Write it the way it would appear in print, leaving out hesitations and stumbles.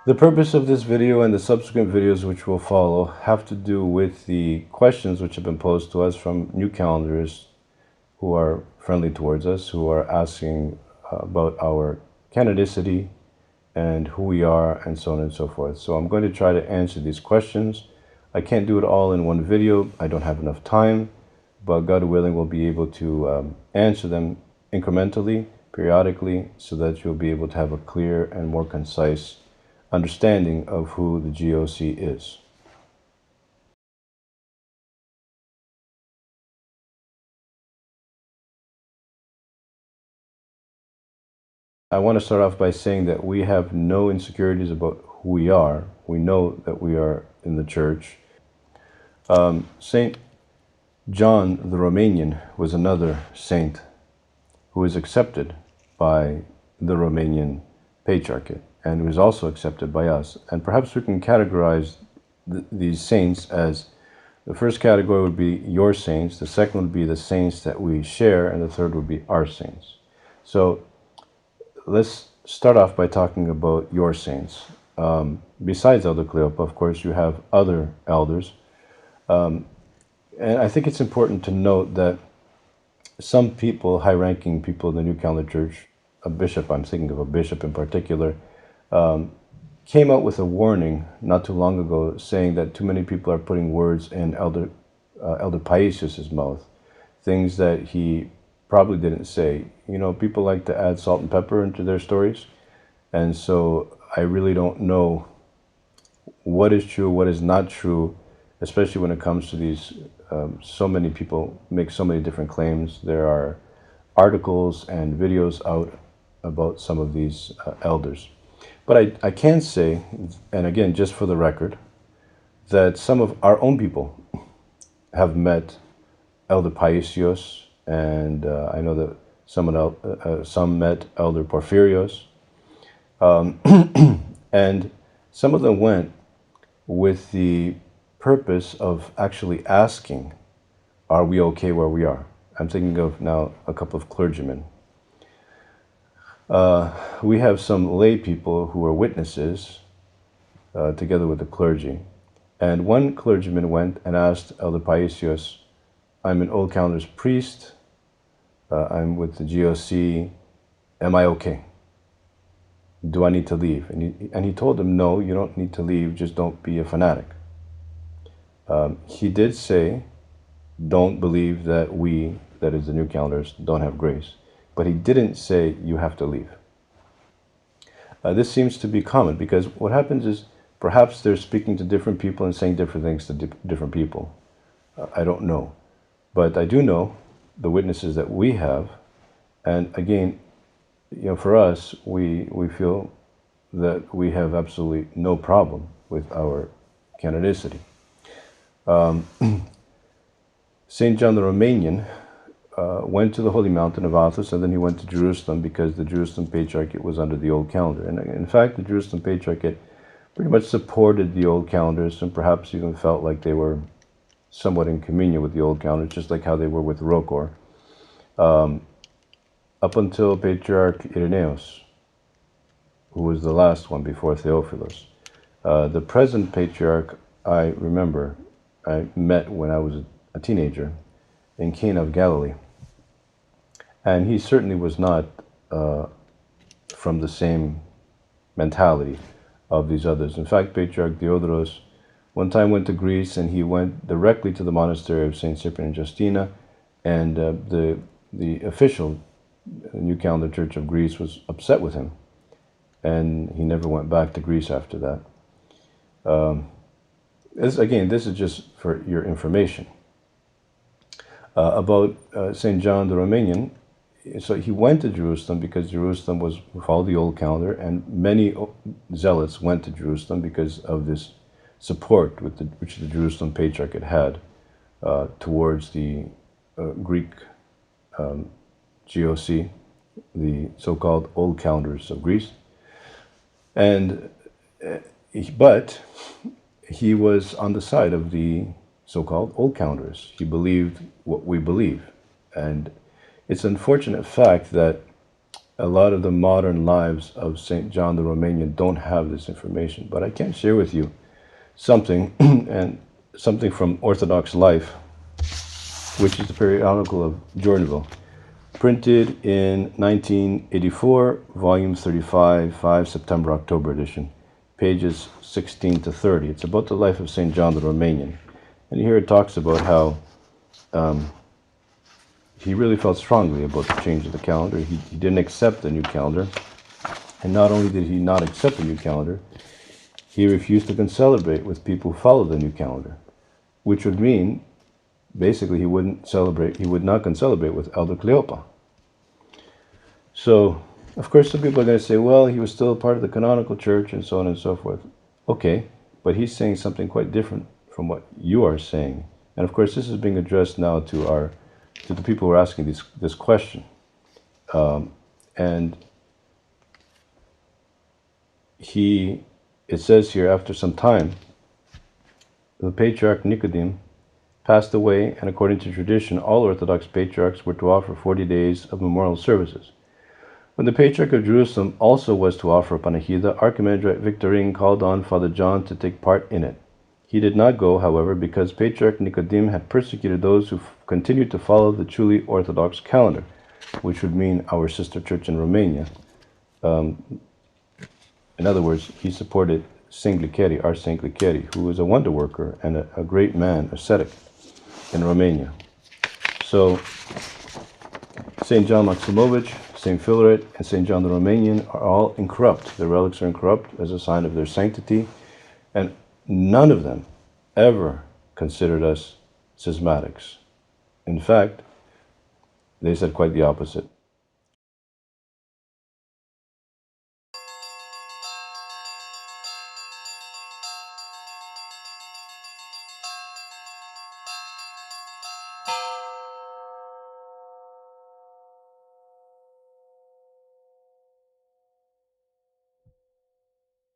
The purpose of this video and the subsequent videos which will follow have to do with the questions which have been posed to us from new calendars who are friendly towards us, who are asking about our canonicity and who we are and so on and so forth. So I'm going to try to answer these questions. I can't do it all in one video. I don't have enough time, but God willing, we'll be able to answer them incrementally, periodically, so that you'll be able to have a clear and more concise understanding of who the GOC is. I want to start off by saying that we have no insecurities about who we are. We know that we are in the church. Saint John the Romanian was another saint who was accepted by the Romanian Patriarchate and was also accepted by us. And perhaps we can categorize these saints as the first category would be your saints, the second would be the saints that we share, and the third would be our saints. So let's start off by talking about your saints. Besides Elder Cleopa, of course, you have other elders. And I think it's important to note that some people, high-ranking people in the New Calendar Church, a bishop, I'm thinking of a bishop in particular, came out with a warning not too long ago saying that too many people are putting words in Elder Paisius's mouth, things that he probably didn't say. You know, people like to add salt and pepper into their stories, and so I really don't know what is true, what is not true, especially when it comes to these. So many people make so many different claims. There are articles and videos out about some of these elders. But I can say, and again, just for the record, that some of our own people have met Elder Paisios, and I know that some met Elder Porphyrios, and some of them went with the purpose of actually asking, are we okay where we are? I'm thinking of now a couple of clergymen. We have some lay people who are witnesses together with the clergy. And one clergyman went and asked Elder Paisios, I'm an Old Calendar's priest, I'm with the GOC, am I okay? Do I need to leave? And he told him, no, you don't need to leave, just don't be a fanatic. He did say, don't believe that we, that is the New Calendars, don't have grace. But he didn't say you have to leave. This seems to be common because what happens is perhaps they're speaking to different people and saying different things to different people. I don't know. But I do know the witnesses that we have. And again, you know, for us, we feel that we have absolutely no problem with our canonicity. Saint John the Romanian went to the Holy Mountain of Athos, and then he went to Jerusalem because the Jerusalem Patriarchate was under the Old Calendar. And in fact, the Jerusalem Patriarchate pretty much supported the Old Calendars and perhaps even felt like they were somewhat in communion with the Old Calendars, just like how they were with Rokor, up until Patriarch Irenaeus, who was the last one before Theophilos. The present Patriarch, I remember, I met when I was a teenager in Cana of Galilee. And he certainly was not from the same mentality of these others. In fact, Patriarch Theodoros one time went to Greece, and he went directly to the monastery of St. Cyprian and Justina, and the official New Calendar Church of Greece was upset with him, and he never went back to Greece after that. Again, this is just for your information. About St. John the Romanian, so he went to Jerusalem because Jerusalem was followed the Old Calendar, and many zealots went to Jerusalem because of this support which the Jerusalem Patriarchate had towards the Greek GOC, the so-called Old Calendars of Greece. But he was on the side of the so-called Old Calendars. He believed what we believe. And it's an unfortunate fact that a lot of the modern lives of St. John the Romanian don't have this information. But I can share with you something, and something from Orthodox Life, which is the periodical of Jordanville, printed in 1984, volume 35, 5 September, October edition, pages 16 to 30. It's about the life of St. John the Romanian. And here it talks about how he really felt strongly about the change of the calendar. He didn't accept the new calendar. And not only did he not accept the new calendar, he refused to concelebrate with people who followed the new calendar, which would mean basically he would not concelebrate with Elder Cleopa. So, of course, some people are going to say, well, he was still a part of the canonical church and so on and so forth. Okay, but he's saying something quite different from what you are saying. And of course, this is being addressed now to the people who are asking this question. And it says here, after some time, the Patriarch Nicodemus passed away, and according to tradition, all Orthodox patriarchs were to offer 40 days of memorial services. When the Patriarch of Jerusalem also was to offer a panachida, Archimandrite Victorine called on Father John to take part in it. He did not go, however, because Patriarch Nicodemus had persecuted those who continued to follow the truly Orthodox calendar, which would mean our sister church in Romania. In other words, he supported Saint Gliceri, our Saint Gliceri, who was a wonder worker and a great man, ascetic, in Romania. So, St. John Maximovich, St. Filaret, and St. John the Romanian are all incorrupt. Their relics are incorrupt as a sign of their sanctity, and none of them ever considered us schismatics. In fact, they said quite the opposite.